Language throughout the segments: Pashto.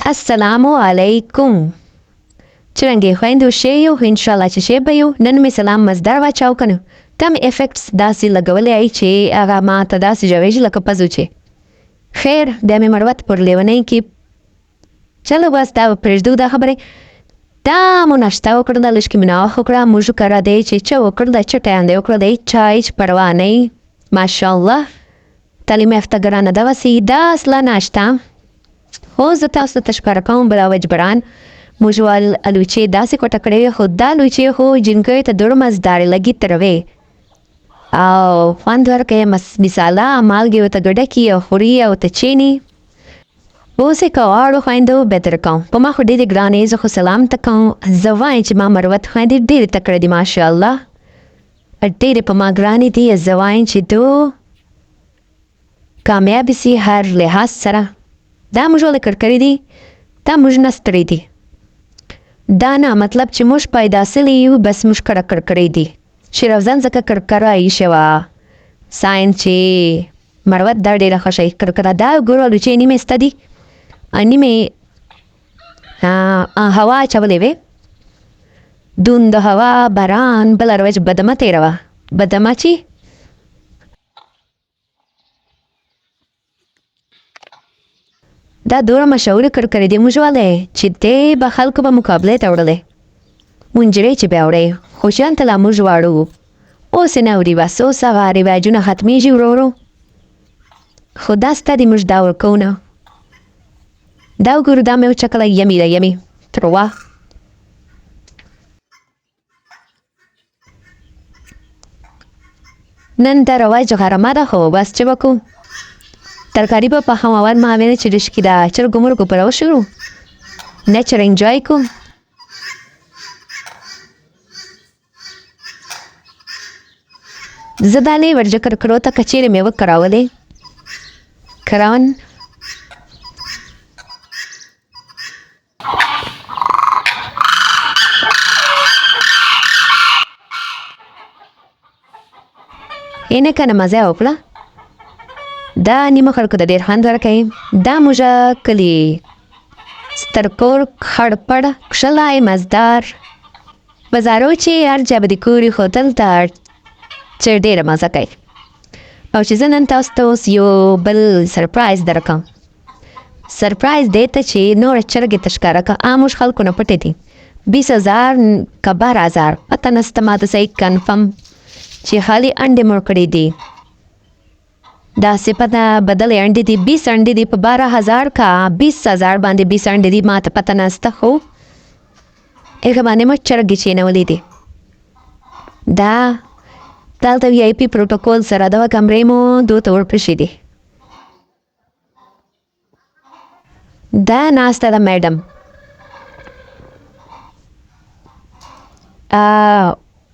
السلام علیکم. څرنګه خویندو ښه یو انشاءالله چې ښه به یو. نن مې سلام مصدر واچاو که نه تم افیکټس داسې لګولی چې هغه ما ته داسې جوړېږي لکه پزو چې خیر بیا مې مروت پر لیونۍ کې چلو بس دا به پرېږدو دا خبرې. دا مو ناشته وکړله لږ کې مې ناوخت وکړه موږ کره دی چې څه وکړله څه ټیان دی وکړه دی چای چې پروا نه وي ماشاءالله تعلیم یافته ګرانه دغسې دا اصله ناشته. خو زه تاسو ته ښکاره کوم بلا وجبران موږ الوچې داسې کوټه کړې وې خو دا الوچې خو جنکیو ته دوړ مزدارې لګي تروې او خوند ورکوي مثاله مالګې ورته ګډه کړي او خوري او ته چیني. اوس یې که واړو خویندو بهتر کوم په ما خو ډېرې ګرانې زه خو سلام ته کوم. زه وایم چې ما مروت خویندې ډېرې تکړه دي ماشاءالله ډېرې په ما ګرانې دي. زه وایم چې تو کامیابې سي هر لحاظ سره. دا موږ ولې کړ کړي دي دا موږ نه ستړي دي دا نه مطلب چې موږ پیدا سوي یو بس موږ کړه کړ کړي دي. شیر افضل ځکه کړکره ایښې وه ساین چې مروت دا ډېره ښه شی کړکره دا ګورو الوچې نیمې سته دي نیمې هوا اچولې وې دون د هوا باران بله روج بدمه تېره وه بدمه چې دا دوره مشهوره کړکرې دي موږ ولې چې دی به خلکو به مقابلې ته وړلې منجرې چې بیا وړې خوشیان ته لا موږ واړو اوس یې نه اوري بس اوس هغه رواجونه ختمېږي ورو ورو خو دا سته دي موږ دا ورکوو نه. دا وګورو دا مې وچکله یمي ده یمي تروه نن دا رواج غرمه ده خو بس چې وکړو ترکاری به پخوم اول معاونه چې رشکی ده چرګو مرګو پر شروع نیچر انجوای کوم. زه دا نه ورجه کړکړو ته کچېرې مې وکراولې کراون یې نه که نه مزه یې وکړه دا نیمه خلکو ته ډېر خوند ورکوي. دا موږه کلي سترکور خړ پړ کښلی مزدار بازارو چې هر چا به دې کوري خو دلته چې ډېره مزه کوي. او چې زه نن تاسو ته اوس یو بل سرپرایز درکړم سرپرایز دی ته چې نوره چرګې ته ښکاره کړه عاموش خلکو نه پټې دي 20,000 که 12,000 پته نسته ما ته صحیح کنفرم چې خالي انډې مړ کړي دي داسې پته بدلې انډې دي 20 انډې دي په 12,000 که 20,000 باندې 20 انډې دي ما ته پته نسته خو هغه باندې مو چرګې کېنولې دي. دا دلته وی آی پي پروټوکول سره دغه کمرې مو دوی ته ورپېښې دي. دا ناسته ده میډم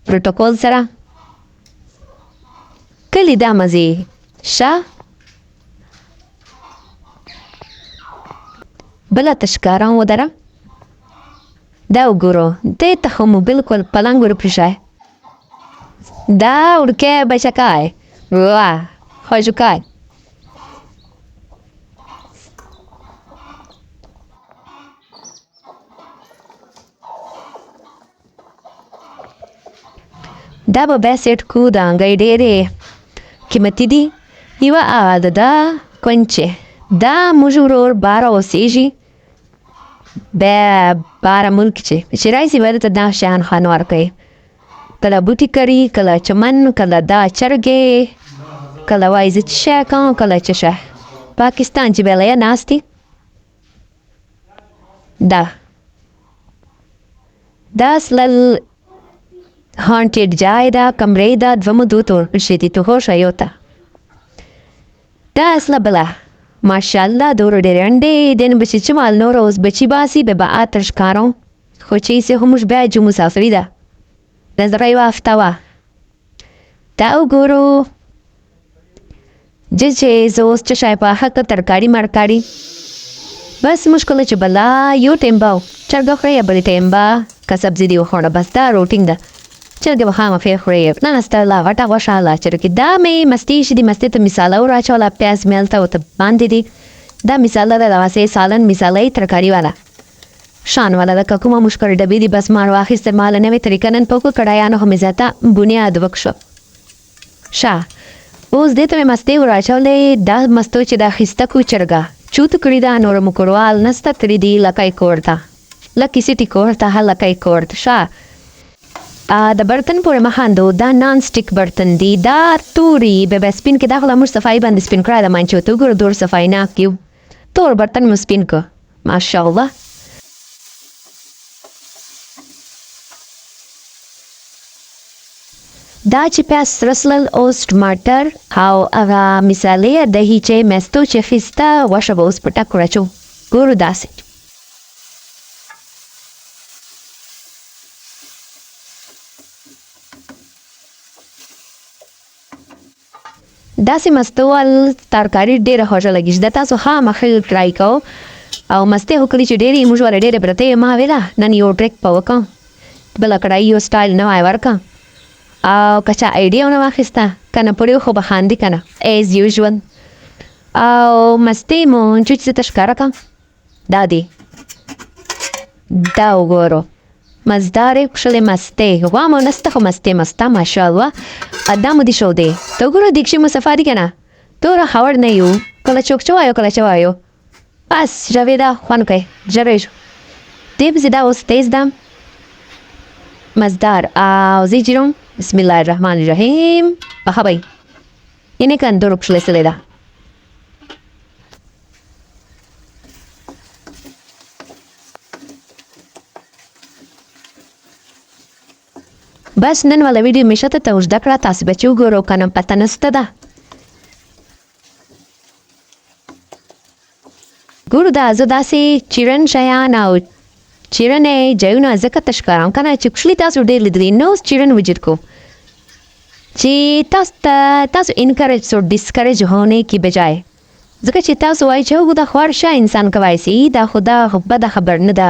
پروټوکول سره کلي دا مزې شه بله ته ښکاره ودره دا وګورو دې ته خو مو بلکل پلنګ ورپېښی دا وړکی بچکی واه خوږکی دا به بیا سیټ کو د انګی ډېرې قیمتي دي یوه هغه ده کونچې دا موږ ورور باره اوسېږي بیا باره ملک چې راشي به درته دا شیان خوند ورکوي کله بوټي کري کله چمن کله دا چرګې کله وایي زه څه شی کوم کله څه شی پاکستان چې بیا له یې ناست دي دا اصلا هانټېډ ځای ده کمرې ده دوه مو دوی ته ورپېښې دي تو هوښه یو ته دا اصله بله ماشاءالله دوړو ډېرې انډې دې نه به چې څه مال نور اوس بچي باسي بیا به اتر ښکارو خو چې ایسې خو موږ بیا جو مسافري ده نظره یوه هفته وه دا وګورو چې زه اوس څه شی پاخه که ترکاري مرکاري بس موږ کله چې بلا یو ټیم به چرګه خورئ یا بلې ټیم به که سبزي دې وخوړه بس دا روټینګ ده چرګې به خامخې خورئ نه نسته لا غټه غوښه لا چرګې دا مې مستې ایښې دي مستې ته مساله ور اچوله پیاز مې هلته ورته باندې دي دا مثاله ده دغسې سالن مثاله ترکاري والا شان والا د کومه مشکل ډبې دي بس مار واخیسته مال نوې طریقه نن په وکړو کړایانو خو مې زیاته بنیاد وکړو شه اوس دې ته مې مستې ور اچولې دا مستو چې دا اخیسته کو چرګه چوت کړي دا نور مو کړوال نسته ترې دي لکۍ کور ته لکې سیټي کور ته لکۍ کور ته شه د برتن پورې مخاندو دا نان سټیک برتن دی دا توري به سپین کې دا خو موږ صفایي باندې سپین کړی د مان چې ورته وګورو دور صفایي ناک یو تور برتن مو سپین که ماشاءالله دا چې پیاز رسلل اوس ټماټر او هغه مثالې دهي چې مستو چې خیسته غوښه به اوس په ټکو راچو ګورو داسې داسې مستوال ترکاري ډېره خوږه لګي چې د تاسو خامخا ټرای کوو او مستې خو کلي چې ډېرې موږ والا ډېرې پرتې ما ویله نن یو ټریک په وکړم بله کړایي یو سټایل نوی ورکړم او که چا ایډیا ونه واخیسته که نه پړیو خو به خاندي که نه ایز یوژول او مستې مو چې څه ته ښکاره کړم دا دی دا وګورو مزدارې کښلې مستې غوا مو نسته خو مستې مسته ماشاءالله دا مو دې ښودې ته وګوره دیکشې مو صفا دي که نه دومره خاور نه یو کله چوک چوایو کله چوایو بس جاویده خوند کوي جریږو دې پسې دا اوس تیز دم مزدار او زی جیروم بسم الله الرحمن الرحیم بخوابی اینه که اندورو کشلی سلی ده بس نن والا ویډیو مې شته ته اوږده کړه تاسې به چې وګورو که نه پته نسته ده ګورو دا زه داسې چیرن شیان او چیرنې ځایونه ځکه ته ښکارم که نه چې کښلي تاسو ډېر لیدلي نو اوس چیرن وجود کو چې تاسو انکریج سو ډسکریج ہونے کی بجائے ځکه چې تاسو وایي چې هغه د خوار شه انسان کوای سي دا خدا بده خبر نه ده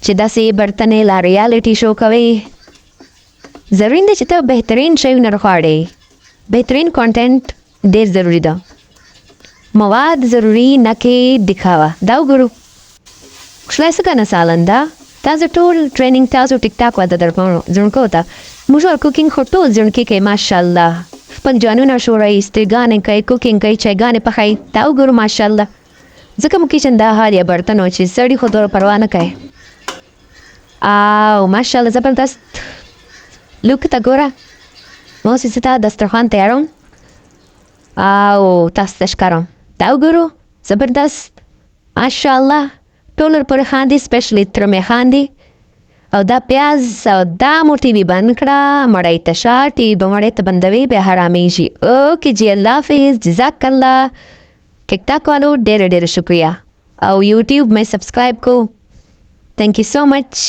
چې داسې برتنې لا ریالټي شو کوي ضروري ده چې ته بهترین شیونه راغواړې بهترین کانټینټ ډېر ضروري ده مواد ضروري نه کې دکھاوا دا وګورو کښلی څه که نه سالن ده تاسو ټول ټریننګ تاسو ټیک ټاک واده در زړونکو ته موږ کوکینګ خو ټول زړونکي کوي ماشاءالله خپل جانونه شوروي سترګانې کوي کوکینګ کوي چایګانې پخوي دا وګورو ماشاءالله ځکه مو کچن دا حال یا برتن و چې سړي خو دور پروا نه کوي او ماشاءالله زبردست لوک ته ګوره ما اوس ته دسترخوان تیاروم او تاسو ته ښکارم دا وګورو زبردست ماشاءالله ټول پورې خاندي سپیشلی تر مې خاندي او دا پیاز او دا مو ټي وي بند کړه مړی ته شه ټي وي به مړی ته بندوي بیا حرامېږي اوکې جی الله حافظ جزاک الله ټیک ټاک والو ډېره ډېره شکریه او یوټیوب مې سبسکرایب کو تھینک یو سو مچ